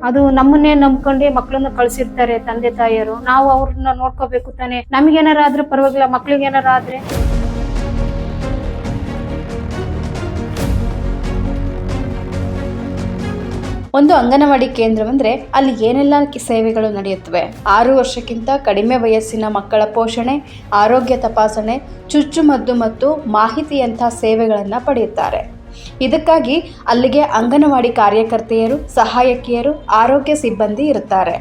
ಅದು ನಮ್ಮನ್ನೇ ನಂಬ್ಕೊಂಡೆ ಮಕ್ಕಳನ್ನ ಕಳ್ಸಿರ್ತಾರೆ ತಂದೆ ತಾಯಿಯರು. ನಾವು ಅವ್ರನ್ನ ನೋಡ್ಕೋಬೇಕು ತಾನೆ. ನಮ್ಗೇನಾರ ಆದ್ರೆ ಪರವಾಗಿಲ್ಲ, ಮಕ್ಳಿಗೆ ಏನಾರ ಆದ್ರೆ. ಒಂದು ಅಂಗನವಾಡಿ ಕೇಂದ್ರವೆಂದರೆ ಅಲ್ಲಿ ಏನೆಲ್ಲ ಸೇವೆಗಳು ನಡೆಯುತ್ತವೆ. 6 ವರ್ಷಕ್ಕಿಂತ ಕಡಿಮೆ ವಯಸ್ಸಿನ ಮಕ್ಕಳ ಪೋಷಣೆ, ಆರೋಗ್ಯ ತಪಾಸಣೆ, ಚುಚ್ಚುಮದ್ದು ಮತ್ತು ಮಾಹಿತಿಯಂಥ ಸೇವೆಗಳನ್ನು ಪಡೆಯುತ್ತಾರೆ. ಇದಕ್ಕಾಗಿ ಅಲ್ಲಿಗೆ ಅಂಗನವಾಡಿ ಕಾರ್ಯಕರ್ತೆಯರು, ಸಹಾಯಕಿಯರು, ಆರೋಗ್ಯ ಸಿಬ್ಬಂದಿ ಇರುತ್ತಾರೆ.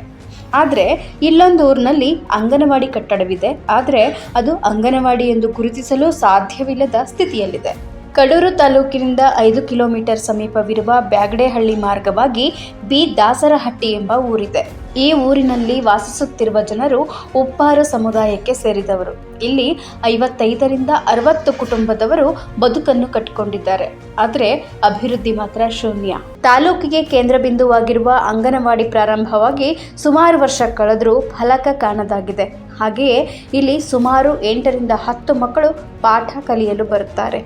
ಆದರೆ ಇಲ್ಲೊಂದು ಊರಿನಲ್ಲಿ ಅಂಗನವಾಡಿ ಕಟ್ಟಡವಿದೆ, ಆದರೆ ಅದು ಅಂಗನವಾಡಿ ಎಂದು ಗುರುತಿಸಲು ಸಾಧ್ಯವಿಲ್ಲದ ಸ್ಥಿತಿಯಲ್ಲಿದೆ. ಕಡೂರು ತಾಲೂಕಿನಿಂದ 5 ಕಿಲೋಮೀಟರ್ ಸಮೀಪವಿರುವ ಬ್ಯಾಗಡೇಹಳ್ಳಿ ಮಾರ್ಗವಾಗಿ ಬಿ ದಾಸರಹಟ್ಟಿ ಎಂಬ ಊರಿದೆ. ಈ ಊರಿನಲ್ಲಿ ವಾಸಿಸುತ್ತಿರುವ ಜನರು ಉಪ್ಪಾರ ಸಮುದಾಯಕ್ಕೆ ಸೇರಿದವರು. ಇಲ್ಲಿ 55ರಿಂದ 60 ಕುಟುಂಬದವರು ಬದುಕನ್ನು ಕಟ್ಟಿಕೊಂಡಿದ್ದಾರೆ. ಆದರೆ ಅಭಿವೃದ್ಧಿ ಮಾತ್ರ ಶೂನ್ಯ. ತಾಲೂಕಿಗೆ ಕೇಂದ್ರ ಬಿಂದುವಾಗಿರುವ ಅಂಗನವಾಡಿ ಪ್ರಾರಂಭವಾಗಿ ಸುಮಾರು ವರ್ಷ ಕಳೆದರೂ ಫಲಕ ಕಾಣದಾಗಿದೆ. ಹಾಗೆಯೇ ಇಲ್ಲಿ ಸುಮಾರು 8ರಿಂದ 10 ಮಕ್ಕಳು ಪಾಠ ಕಲಿಯಲು ಬರುತ್ತಾರೆ.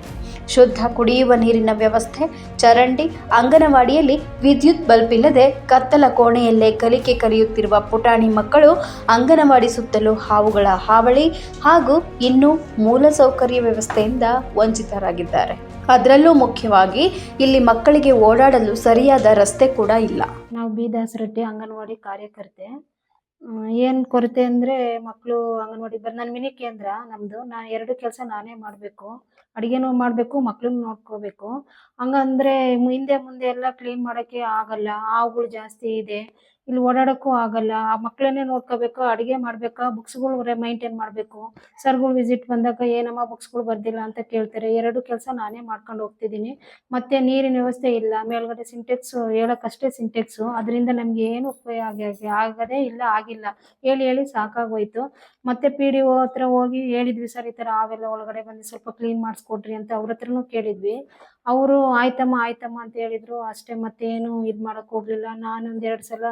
ಶುದ್ಧ ಕುಡಿಯುವ ನೀರಿನ ವ್ಯವಸ್ಥೆ, ಚರಂಡಿ, ಅಂಗನವಾಡಿಯಲ್ಲಿ ವಿದ್ಯುತ್ ಬಲ್ಬ್ ಇಲ್ಲದೆ ಕತ್ತಲ ಕೋಣೆಯಲ್ಲೇ ಕಲಿಕೆ ಕಲಿಯುತ್ತಿರುವ ಪುಟಾಣಿ ಮಕ್ಕಳು, ಅಂಗನವಾಡಿ ಸುತ್ತಲೂ ಹಾವುಗಳ ಹಾವಳಿ ಹಾಗೂ ಇನ್ನೂ ಮೂಲಸೌಕರ್ಯ ವ್ಯವಸ್ಥೆಯಿಂದ ವಂಚಿತರಾಗಿದ್ದಾರೆ. ಅದರಲ್ಲೂ ಮುಖ್ಯವಾಗಿ ಇಲ್ಲಿ ಮಕ್ಕಳಿಗೆ ಓಡಾಡಲು ಸರಿಯಾದ ರಸ್ತೆ ಕೂಡ ಇಲ್ಲ. ನಾವು ಬಿ ದಾಸರಟ್ಟಿ ಅಂಗನವಾಡಿ ಕಾರ್ಯಕರ್ತೆ. ಏನು ಕೊರತೆ ಅಂದರೆ ಮಕ್ಕಳು ಅಂಗನವಾಡಿ ನನ್ನ ಮಿನಿ ಕೇಂದ್ರ ನಮ್ಮದು. ನಾನು 2 ಕೆಲಸ ನಾನೇ ಮಾಡಬೇಕು. ಅಡುಗೆನೂ ಮಾಡಬೇಕು, ಮಕ್ಕಳನ್ನ ನೋಡ್ಕೋಬೇಕು. ಹಂಗಂದ್ರೆ ಹಿಂದೆ ಮುಂದೆ ಎಲ್ಲ ಕ್ಲೀನ್ ಮಾಡೋಕ್ಕೆ ಆಗಲ್ಲ. ಹಾವುಗಳು ಜಾಸ್ತಿ ಇದೆ. ಇಲ್ಲಿ ಓಡಾಡೋಕ್ಕೂ ಆಗಲ್ಲ. ಆ ಮಕ್ಕಳನ್ನೇ ನೋಡ್ಕೋಬೇಕು, ಅಡುಗೆ ಮಾಡಬೇಕಾ, ಬುಕ್ಸ್ಗಳು ಮೇಂಟೈನ್ ಮಾಡಬೇಕು. ಸರ್ಗಳು ವಿಸಿಟ್ ಬಂದಾಗ ಏನಮ್ಮ ಬುಕ್ಸ್ಗಳು ಬರ್ದಿಲ್ಲ ಅಂತ ಕೇಳ್ತಾರೆ. 2 ಕೆಲಸ ನಾನೇ ಮಾಡ್ಕೊಂಡು ಹೋಗ್ತಿದ್ದೀನಿ. ಮತ್ತು ನೀರಿನ ವ್ಯವಸ್ಥೆ ಇಲ್ಲ. ಮೇಲ್ಗಡೆ ಸಿಂಟೆಕ್ಸು, ಹೇಳೋಕ್ಕಷ್ಟೇ ಸಿಂಟೆಕ್ಸು. ಅದರಿಂದ ನಮಗೆ ಏನು ಉಪಯೋಗ ಆಗದೇ ಇಲ್ಲ, ಆಗಿಲ್ಲ. ಹೇಳಿ ಸಾಕಾಗೋಯ್ತು. ಮತ್ತು PDO ಹತ್ರ ಹೋಗಿ ಹೇಳಿದ್ವಿ, ಸರ್ ಈ ಥರ ಹಾವೆಲ್ಲ ಒಳಗಡೆ ಬಂದು ಸ್ವಲ್ಪ ಕ್ಲೀನ್ ಮಾಡಿಸ್ಕೊಡ್ರಿ ಅಂತ ಅವ್ರ ಹತ್ರನೂ ಕೇಳಿದ್ವಿ. ಅವರು ಆಯ್ತಮ್ಮ ಅಂತ ಹೇಳಿದ್ರು ಅಷ್ಟೇ. ಮತ್ತೇನು ಇದು ಮಾಡೋಕ್ಕೆ ಹೋಗಲಿಲ್ಲ. ನಾನು 1-2 ಸಲ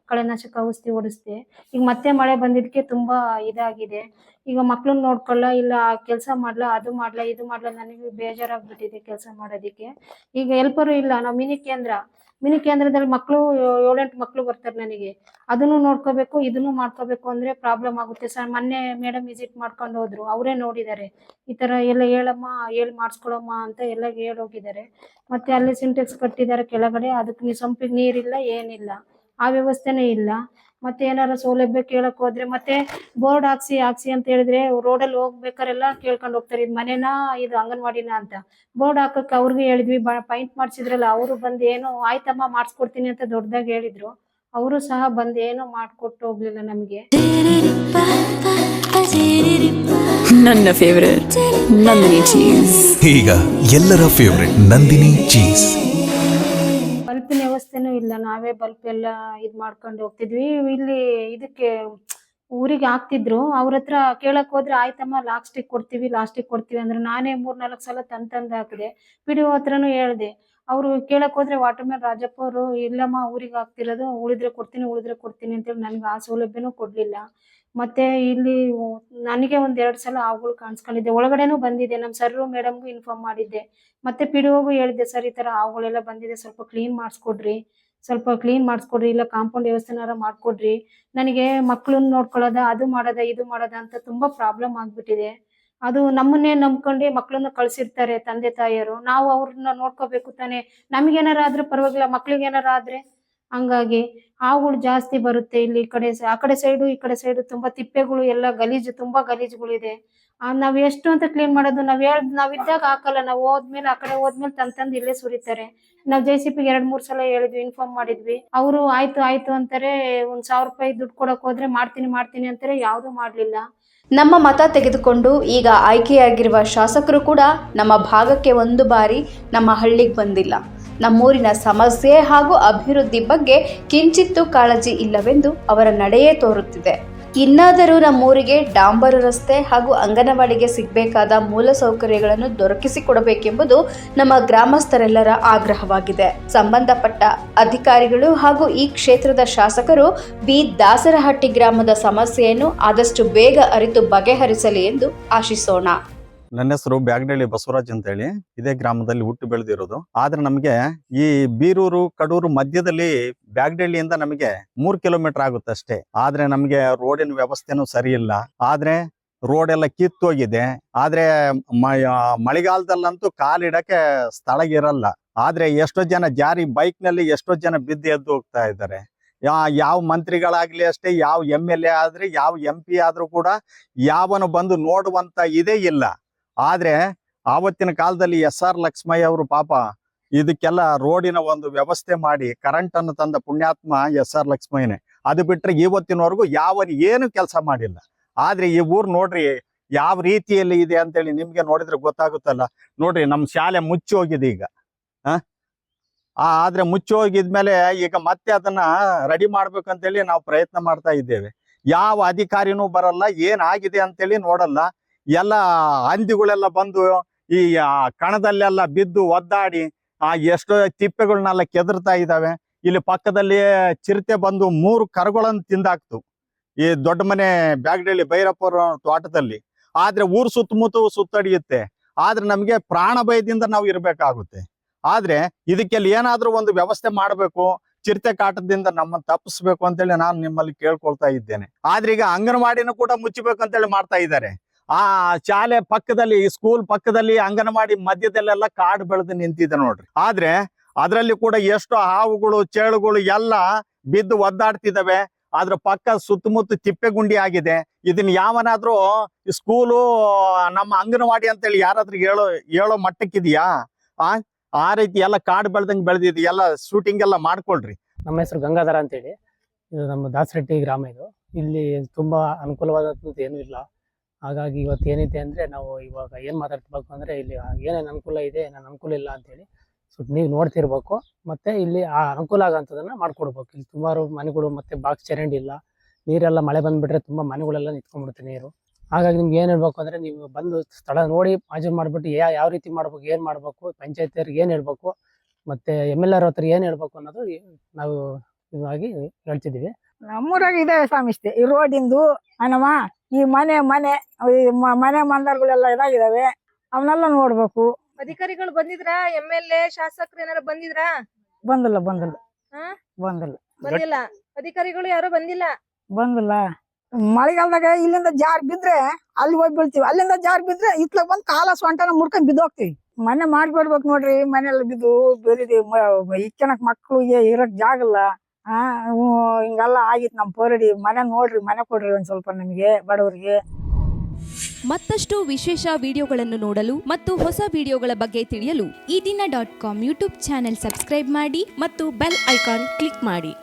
ಕಳೆನಾಶಕ ಔಷಧಿ ಹೊಡಿಸ್ದೆ. ಈಗ ಮತ್ತೆ ಮಳೆ ಬಂದಿದ್ದಕ್ಕೆ ತುಂಬ ಇದಾಗಿದೆ. ಈಗ ಮಕ್ಕಳನ್ನ ನೋಡ್ಕೊಳ್ಳ, ಇಲ್ಲ ಕೆಲಸ ಮಾಡಲ, ಅದು ಮಾಡಲ, ಇದು ಮಾಡಲ, ನನಗೆ ಬೇಜಾರಾಗ್ಬಿಟ್ಟಿದೆ ಕೆಲಸ ಮಾಡೋದಕ್ಕೆ. ಈಗ ಹೆಲ್ಪರು ಇಲ್ಲ. ನಾವು ಮಿನಿ ಕೇಂದ್ರದಲ್ಲಿ ಮಕ್ಕಳು 7-8 ಮಕ್ಕಳು ಬರ್ತಾರೆ ನನಗೆ. ಅದನ್ನು ನೋಡ್ಕೋಬೇಕು, ಇದನ್ನು ಮಾಡ್ಕೋಬೇಕು ಅಂದರೆ ಪ್ರಾಬ್ಲಮ್ ಆಗುತ್ತೆ ಸರ್. ಮೊನ್ನೆ ಮೇಡಮ್ ವಿಸಿಟ್ ಮಾಡ್ಕೊಂಡು ಹೋದ್ರು. ಅವರೇ ನೋಡಿದ್ದಾರೆ. ಈ ಥರ ಎಲ್ಲ ಹೇಳಮ್ಮ, ಹೇಳಿ ಮಾಡಿಸ್ಕೊಳಮ್ಮ ಅಂತ ಎಲ್ಲ ಹೇಳೋಗಿದ್ದಾರೆ. ಮತ್ತು ಅಲ್ಲಿ ಸಿಂಟೆಕ್ಸ್ ಕಟ್ಟಿದ್ದಾರೆ ಕೆಳಗಡೆ. ಅದಕ್ಕೆ ಸಂಪಿಗೆ ನೀರಿಲ್ಲ, ಏನಿಲ್ಲ. ಆ ವ್ಯವಸ್ಥೆನೇ ಇಲ್ಲ. ಮತ್ತು ಏನಾರು ಸೌಲಭ್ಯ ಕೇಳಕ್ಕೆ ಹೋದ್ರೆ ಮತ್ತೆ ಬೋರ್ಡ್ ಹಾಕ್ಸಿ ಅಂತ ಹೇಳಿದ್ರೆ ರೋಡಲ್ಲಿ ಹೋಗ್ಬೇಕಾರೆಲ್ಲ ಕೇಳ್ಕೊಂಡು ಹೋಗ್ತಾರೆ, ಇದು ಮನೆನಾ ಇದು ಅಂಗನವಾಡಿನ ಅಂತ. ಬೋರ್ಡ್ ಹಾಕಕ್ಕೆ ಅವ್ರಿಗೆ ಹೇಳಿದ್ವಿ, ಪೈಂಟ್ ಮಾಡಿಸಿದ್ರಲ್ಲ, ಅವರು ಬಂದು ಏನೋ ಆಯ್ತಮ್ಮ ಮಾಡಿಸ್ಕೊಡ್ತೀನಿ ಅಂತ ದೊಡ್ಡದಾಗಿ ಹೇಳಿದ್ರು. ಅವರು ಸಹ ಬಂದು ಏನೋ ಮಾಡಿಕೊಟ್ಟು ಹೋಗ್ಲಿಲ್ಲ ನಮಗೆ. ನನ್ನ ಫೇವರೇಟ್ ನಂದಿನಿ ಚೀಸ್. ಈಗ ಎಲ್ಲರ ಫೇವರೇಟ್ ನಂದಿನಿ ಚೀಸ್. ಬಲ್ಪಿನ ವ್ಯವಸ್ಥೆನೂ ಇಲ್ಲ. ನಾವೇ ಬಲ್ಪ್ ಎಲ್ಲ ಇದು ಮಾಡ್ಕೊಂಡು ಹೋಗ್ತಿದ್ವಿ. ಇಲ್ಲಿ ಇದಕ್ಕೆ ಊರಿಗೆ ಹಾಕ್ತಿದ್ರು. ಅವ್ರ ಹತ್ರ ಕೇಳಕ್ಕೆ ಹೋದ್ರೆ ಆಯ್ತಮ್ಮ ಲಾಸ್ಟಿಗೆ ಕೊಡ್ತೀವಿ ಅಂದ್ರೆ ನಾನೇ 3-4 ಸಲ ತಂದು ಹಾಕಿದೆ. PDO ಹತ್ರನೂ ಹೇಳಿದೆ. ಅವರು ಕೇಳಕ್ಕೆ ಹೋದ್ರೆ ವಾಟರ್ ಮ್ಯಾನ್ ರಾಜಪ್ಪ ಅವರು, ಇಲ್ಲಮ್ಮ ಊರಿಗೆ ಹಾಕ್ತಿರೋದು, ಉಳಿದ್ರೆ ಕೊಡ್ತೀನಿ ಅಂತೇಳಿ ನನಗೆ ಆ ಸೌಲಭ್ಯನೂ ಕೊಡಲಿಲ್ಲ. ಮತ್ತು ಇಲ್ಲಿ ನನಗೆ 1-2 ಸಲ ಹಾವುಗಳು ಕಾಣಿಸ್ಕೊಂಡಿದ್ದೆ. ಒಳಗಡೆನೂ ಬಂದಿದೆ. ನಮ್ಮ ಸರ್ರು ಮೇಡಮ್ಗೂ ಇನ್ಫಾರ್ಮ್ ಮಾಡಿದ್ದೆ. ಮತ್ತು PDOಗೂ ಹೇಳಿದ್ದೆ, ಸರ್ ಈ ಥರ ಹಾವುಗಳೆಲ್ಲ ಬಂದಿದೆ, ಸ್ವಲ್ಪ ಕ್ಲೀನ್ ಮಾಡಿಸ್ಕೊಡ್ರಿ, ಇಲ್ಲ ಕಾಂಪೌಂಡ್ ವ್ಯವಸ್ಥೆನಾರ ಮಾಡಿಕೊಡ್ರಿ. ನನಗೆ ಮಕ್ಕಳನ್ನ ನೋಡ್ಕೊಳ್ಳೋದ, ಅದು ಮಾಡೋದ, ಇದು ಮಾಡೋದ ಅಂತ ತುಂಬ ಪ್ರಾಬ್ಲಮ್ ಆಗಿಬಿಟ್ಟಿದೆ. ಅದು ನಮ್ಮನ್ನೇ ನಂಬ್ಕೊಂಡೆ ಮಕ್ಕಳನ್ನ ಕಳ್ಸಿರ್ತಾರೆ ತಂದೆ ತಾಯಿಯರು. ನಾವು ಅವ್ರನ್ನ ನೋಡ್ಕೋಬೇಕು ತಾನೆ. ನಮಗೇನಾರ ಆದ್ರೆ ಪರವಾಗಿಲ್ಲ, ಮಕ್ಳಿಗೆ ಏನಾರ ಆದರೆ. ಹಂಗಾಗಿ ಹಾವುಗಳು ಜಾಸ್ತಿ ಬರುತ್ತೆ ಇಲ್ಲಿ. ಆ ಕಡೆ ಸೈಡು ಈ ಕಡೆ ಸೈಡು ತುಂಬ ತಿಪ್ಪೆಗಳು, ಎಲ್ಲ ತುಂಬ ಗಲೀಜುಗಳಿದೆ. ನಾವು ಎಷ್ಟು ಅಂತ ಕ್ಲೀನ್ ಮಾಡೋದು? ನಾವಿದ್ದಾಗ ಹಾಕಲ್ಲ. ನಾವು ಆ ಕಡೆ ಹೋದ್ಮೇಲೆ ತಂದು ಇಲ್ಲೇ ಸುರಿತಾರೆ. ನಾವು JCPಗೆ 2-3 ಸಲ ಹೇಳಿದ್ವಿ, ಇನ್ಫಾರ್ಮ್ ಮಾಡಿದ್ವಿ. ಅವರು ಆಯ್ತು ಅಂತಾರೆ. 1,000 ರೂಪಾಯಿ ದುಡ್ಡು ಕೊಡಕ್ಕೆ ಹೋದ್ರೆ ಮಾಡ್ತೀನಿ ಅಂತಾರೆ. ಯಾವುದೂ ಮಾಡಲಿಲ್ಲ. ನಮ್ಮ ಮತ ತೆಗೆದುಕೊಂಡು ಈಗ ಆಯ್ಕೆಯಾಗಿರುವ ಶಾಸಕರು ಕೂಡ ನಮ್ಮ ಭಾಗಕ್ಕೆ ಒಂದು ಬಾರಿ ನಮ್ಮ ಹಳ್ಳಿಗೆ ಬಂದಿಲ್ಲ. ನಮ್ಮೂರಿನ ಸಮಸ್ಯೆ ಹಾಗೂ ಅಭಿವೃದ್ಧಿ ಬಗ್ಗೆ ಕಿಂಚಿತ್ತೂ ಕಾಳಜಿ ಇಲ್ಲವೆಂದು ಅವರ ನಡೆಯೇ ತೋರುತ್ತಿದೆ. ಇನ್ನಾದರೂ ನಮ್ಮೂರಿಗೆ ಡಾಂಬರು ರಸ್ತೆ ಹಾಗೂ ಅಂಗನವಾಡಿಗೆ ಸಿಗಬೇಕಾದ ಮೂಲಸೌಕರ್ಯಗಳನ್ನು ದೊರಕಿಸಿಕೊಡಬೇಕೆಂಬುದು ನಮ್ಮ ಗ್ರಾಮಸ್ಥರೆಲ್ಲರ ಆಗ್ರಹವಾಗಿದೆ. ಸಂಬಂಧಪಟ್ಟ ಅಧಿಕಾರಿಗಳು ಹಾಗೂ ಈ ಕ್ಷೇತ್ರದ ಶಾಸಕರು ಬಿ ದಾಸರಹಟ್ಟಿ ಗ್ರಾಮದ ಸಮಸ್ಯೆಯನ್ನು ಆದಷ್ಟು ಬೇಗ ಅರಿತು ಬಗೆಹರಿಸಲಿ ಎಂದು ಆಶಿಸೋಣ. ನನ್ನ ಹೆಸರು ಬ್ಯಾಗನಹಳ್ಳಿ ಬಸವರಾಜ್ ಅಂತ ಹೇಳಿ. ಇದೇ ಗ್ರಾಮದಲ್ಲಿ ಹುಟ್ಟು ಬೆಳೆದಿರೋದು. ಆದ್ರೆ ನಮಗೆ ಈ ಬೀರೂರು ಕಡೂರು ಮಧ್ಯದಲ್ಲಿ ಬ್ಯಾಗನಹಳ್ಳಿಯಿಂದ ನಮಗೆ 3 ಕಿಲೋಮೀಟರ್ ಆಗುತ್ತೆ ಅಷ್ಟೇ. ಆದ್ರೆ ನಮಗೆ ರೋಡಿನ ವ್ಯವಸ್ಥೆನೂ ಸರಿ ಇಲ್ಲ. ಆದ್ರೆ ರೋಡ್ ಎಲ್ಲ ಕಿತ್ತೋಗಿದೆ. ಆದ್ರೆ ಮಳೆಗಾಲದಲ್ಲಂತೂ ಕಾಲಿಡಕ್ಕೆ ಸ್ಥಳ ಇರಲ್ಲ. ಆದ್ರೆ ಎಷ್ಟೋ ಜನ ಜಾರಿ ಬೈಕ್ ನಲ್ಲಿ ಎಷ್ಟೋ ಜನ ಬಿದ್ದು ಎದ್ದು ಹೋಗ್ತಾ ಇದ್ದಾರೆ. ಯಾವ ಮಂತ್ರಿಗಳಾಗ್ಲಿ ಅಷ್ಟೇ, ಯಾವ MLA ಆದ್ರೆ, ಯಾವ MP ಆದ್ರೂ ಕೂಡ ಯಾವನು ಬಂದು ನೋಡುವಂತ ಇದೇ ಇಲ್ಲ. ಆದ್ರೆ ಆವತ್ತಿನ ಕಾಲದಲ್ಲಿ SR ಲಕ್ಷ್ಮಯ್ಯ ಅವರು ಪಾಪ ಇದಕ್ಕೆಲ್ಲ ರೋಡಿನ ಒಂದು ವ್ಯವಸ್ಥೆ ಮಾಡಿ ಕರೆಂಟ್ ಅನ್ನು ತಂದ ಪುಣ್ಯಾತ್ಮ SR ಲಕ್ಷ್ಮಯ್ಯನೇ. ಅದು ಬಿಟ್ರೆ ಇವತ್ತಿನವರೆಗೂ ಏನು ಕೆಲಸ ಮಾಡಿಲ್ಲ. ಆದ್ರೆ ಈ ಊರ್ ನೋಡ್ರಿ ಯಾವ ರೀತಿಯಲ್ಲಿ ಇದೆ ಅಂತೇಳಿ ನಿಮ್ಗೆ ನೋಡಿದ್ರೆ ಗೊತ್ತಾಗುತ್ತಲ್ಲ. ನೋಡ್ರಿ ನಮ್ ಶಾಲೆ ಮುಚ್ಚಿ ಹೋಗಿದೆ ಈಗ. ಆದ್ರೆ ಮುಚ್ಚಿ ಹೋಗಿದ್ಮೇಲೆ ಈಗ ಮತ್ತೆ ಅದನ್ನ ರೆಡಿ ಮಾಡ್ಬೇಕಂತೇಳಿ ನಾವು ಪ್ರಯತ್ನ ಮಾಡ್ತಾ ಇದ್ದೇವೆ. ಯಾವ ಅಧಿಕಾರಿನೂ ಬರಲ್ಲ, ಏನಾಗಿದೆ ಅಂತೇಳಿ ನೋಡಲ್ಲ. ಎಲ್ಲ ಹಂದಿಗಳೆಲ್ಲ ಬಂದು ಈ ಕಣದಲ್ಲೆಲ್ಲ ಬಿದ್ದು ಒದ್ದಾಡಿ ಎಷ್ಟೋ ತಿಪ್ಪೆಗಳನ್ನೆಲ್ಲ ಕೆದರ್ತಾ ಇದ್ದಾವೆ. ಇಲ್ಲಿ ಪಕ್ಕದಲ್ಲಿ ಚಿರತೆ ಬಂದು 3 ಕರುಗಳನ್ನು ತಿಂದಾಕ್ತು ಈ ದೊಡ್ಡ ಮನೆ ಬ್ಯಾಗನಹಳ್ಳಿ ಭೈರಪ್ಪರ ತೋಟದಲ್ಲಿ. ಆದ್ರೆ ಊರ್ ಸುತ್ತಮುತ್ತ ಸುತ್ತಡಿಯುತ್ತೆ. ಆದ್ರೆ ನಮ್ಗೆ ಪ್ರಾಣ ಭಯದಿಂದ ನಾವು ಇರ್ಬೇಕಾಗುತ್ತೆ. ಆದ್ರೆ ಇದಕ್ಕೆಲ್ಲ ಏನಾದ್ರೂ ಒಂದು ವ್ಯವಸ್ಥೆ ಮಾಡ್ಬೇಕು, ಚಿರತೆ ಕಾಟದಿಂದ ನಮ್ಮನ್ನು ತಪ್ಪಿಸ್ಬೇಕು ಅಂತೇಳಿ ನಾನು ನಿಮ್ಮಲ್ಲಿ ಕೇಳ್ಕೊಳ್ತಾ ಇದ್ದೇನೆ. ಆದ್ರೆ ಈಗ ಅಂಗನವಾಡಿನೂ ಕೂಡ ಮುಚ್ಚಬೇಕು ಅಂತೇಳಿ ಮಾಡ್ತಾ ಇದ್ದಾರೆ. ಶಾಲೆ ಪಕ್ಕದಲ್ಲಿ, ಸ್ಕೂಲ್ ಪಕ್ಕದಲ್ಲಿ ಅಂಗನವಾಡಿ ಮಧ್ಯದಲ್ಲೆಲ್ಲ ಕಾಡು ಬೆಳೆದು ನಿಂತಿದೆ ನೋಡ್ರಿ. ಆದ್ರೆ ಅದರಲ್ಲಿ ಕೂಡ ಎಷ್ಟು ಹಾವುಗಳು ಚೇಳುಗಳು ಎಲ್ಲ ಬಿದ್ದು ಒದ್ದಾಡ್ತಿದ್ದಾವೆ. ಅದ್ರ ಪಕ್ಕ ಸುತ್ತಮುತ್ತ ತಿಪ್ಪೆಗುಂಡಿ ಆಗಿದೆ. ಇದನ್ನ ಯಾವನಾದ್ರೂ ಸ್ಕೂಲು ನಮ್ಮ ಅಂಗನವಾಡಿ ಅಂತೇಳಿ ಯಾರಾದ್ರೂ ಹೇಳೋ ಮಟ್ಟಕ್ಕಿದೆಯಾ? ಆ ರೀತಿ ಎಲ್ಲ ಕಾಡು ಬೆಳ್ದಂಗೆ ಬೆಳೆದಿದೆ. ಎಲ್ಲ ಶೂಟಿಂಗ್ ಎಲ್ಲ ಮಾಡ್ಕೊಳ್ರಿ. ನಮ್ಮ ಹೆಸರು ಗಂಗಾಧರ ಅಂತೇಳಿ. ಇದು ನಮ್ಮ ದಾಸರಟ್ಟಿ ಗ್ರಾಮ. ಇಲ್ಲಿ ತುಂಬಾ ಅನುಕೂಲವಾದಂಥದ್ದು ಏನೂ ಇಲ್ಲ. ಹಾಗಾಗಿ ಇವತ್ತು ಏನೈತೆ ಅಂದ್ರೆ ನಾವು ಇವಾಗ ಏನ್ ಮಾತಾಡ್ತಿರ್ಬೇಕು ಅಂದ್ರೆ ಇಲ್ಲಿ ಏನೇನು ಅನುಕೂಲ ಇದೆ, ಏನೇನು ಅನುಕೂಲ ಇಲ್ಲ ಅಂತೇಳಿ ನೀವು ನೋಡ್ತಿರ್ಬೇಕು. ಮತ್ತೆ ಇಲ್ಲಿ ಆ ಅನುಕೂಲ ಆಗೋಂಥದನ್ನ ಮಾಡ್ಕೊಡ್ಬೇಕು. ಇಲ್ಲಿ ಸುಮಾರು ಮನೆಗಳು ಮತ್ತೆ ಬಾಕ್ಸ್ ಚರಂಡಿ ಇಲ್ಲ. ನೀರೆಲ್ಲ ಮಳೆ ಬಂದ್ಬಿಟ್ರೆ ತುಂಬಾ ಮನೆಗಳೆಲ್ಲ ನಿಂತ್ಕೊಂಡ್ಬಿಡುತ್ತೆ ನೀರು. ಹಾಗಾಗಿ ನಿಮ್ಗೆ ಏನ್ ಹೇಳ್ಬೇಕು ಅಂದ್ರೆ ನೀವು ಬಂದು ಸ್ಥಳ ನೋಡಿ ಮಾಜೂರು ಮಾಡ್ಬಿಟ್ಟು ಯಾವ ರೀತಿ ಮಾಡ್ಬೇಕು, ಏನ್ ಮಾಡ್ಬೇಕು, ಪಂಚಾಯತಿಯವ್ರಿಗೆ ಏನ್ ಹೇಳ್ಬೇಕು, ಮತ್ತೆ MLA ಹತ್ರ ಏನ್ ಹೇಳ್ಬೇಕು ಅನ್ನೋದು ನಾವು ಇವಾಗಿ ಹೇಳ್ತಿದೀವಿ. ನಮ್ಮೂರಾಗ ಇದೆ ಸ್ವಾಮಿಷ್ಟೇ ಈ ರೋಡಿಂದು ಅನವ. ಈ ಮನೆ ಮಂದರ್ಗಳೆಲ್ಲ ಇದಾಗಿದಾವೆ, ಅವನ್ನೆಲ್ಲ ನೋಡ್ಬೇಕು. ಅಧಿಕಾರಿಗಳು ಬಂದಿದ್ರಾ? MLA ಶಾಸಕರು ಏನಾರು ಬಂದಿದ್ರಾ? ಬಂದಿಲ್ಲ. ಅಧಿಕಾರಿಗಳು ಯಾರು ಬಂದಿಲ್ಲ. ಮಳೆಗಾಲದಾಗ ಇಲ್ಲಿಂದ ಜಾರ್ ಬಿದ್ರೆ ಅಲ್ಲಿ ಹೋಗಿ ಬೀಳ್ತೀವಿ, ಅಲ್ಲಿಂದ ಜಾರ್ ಬಿದ್ರೆ ಇತ್ಲಾಗ ಬಂದ್ ಕಾಲ ಸೊಂಟನ ಮುರ್ಕೊಂಡ್ ಬಿದ್ದೋಗ್ತಿವಿ. ಮನೆ ಮಾಡ್ಕೊಡ್ಬೇಕು ನೋಡ್ರಿ. ಮನೆಯಲ್ಲ ಬಿದ್ದು ಬೆರಿದಿ ಇಕ್ಕನಕ್ ಮಕ್ಳಿಗೆ ಇರಕ್ ಜಾಗಲ್ಲ. ಹಿಂಗೆಲ್ಲ ಆಗಿತ್ತು ನಮ್ ಪೋರಡಿ. ಮನೆ ನೋಡ್ರಿ, ಮನೆ ಕೊಡ್ರಿ ಒಂದ್ ಸ್ವಲ್ಪ ನಮಗೆ ಬಡವರಿಗೆ. ಮತ್ತಷ್ಟು ವಿಶೇಷ ವಿಡಿಯೋಗಳನ್ನು ನೋಡಲು ಮತ್ತು ಹೊಸ ವಿಡಿಯೋಗಳ ಬಗ್ಗೆ ತಿಳಿಯಲು ಈ ದಿನ .com ಯೂಟ್ಯೂಬ್ ಚಾನೆಲ್ ಸಬ್ಸ್ಕ್ರೈಬ್ ಮಾಡಿ ಮತ್ತು ಬೆಲ್ ಐಕಾನ್ ಕ್ಲಿಕ್ ಮಾಡಿ.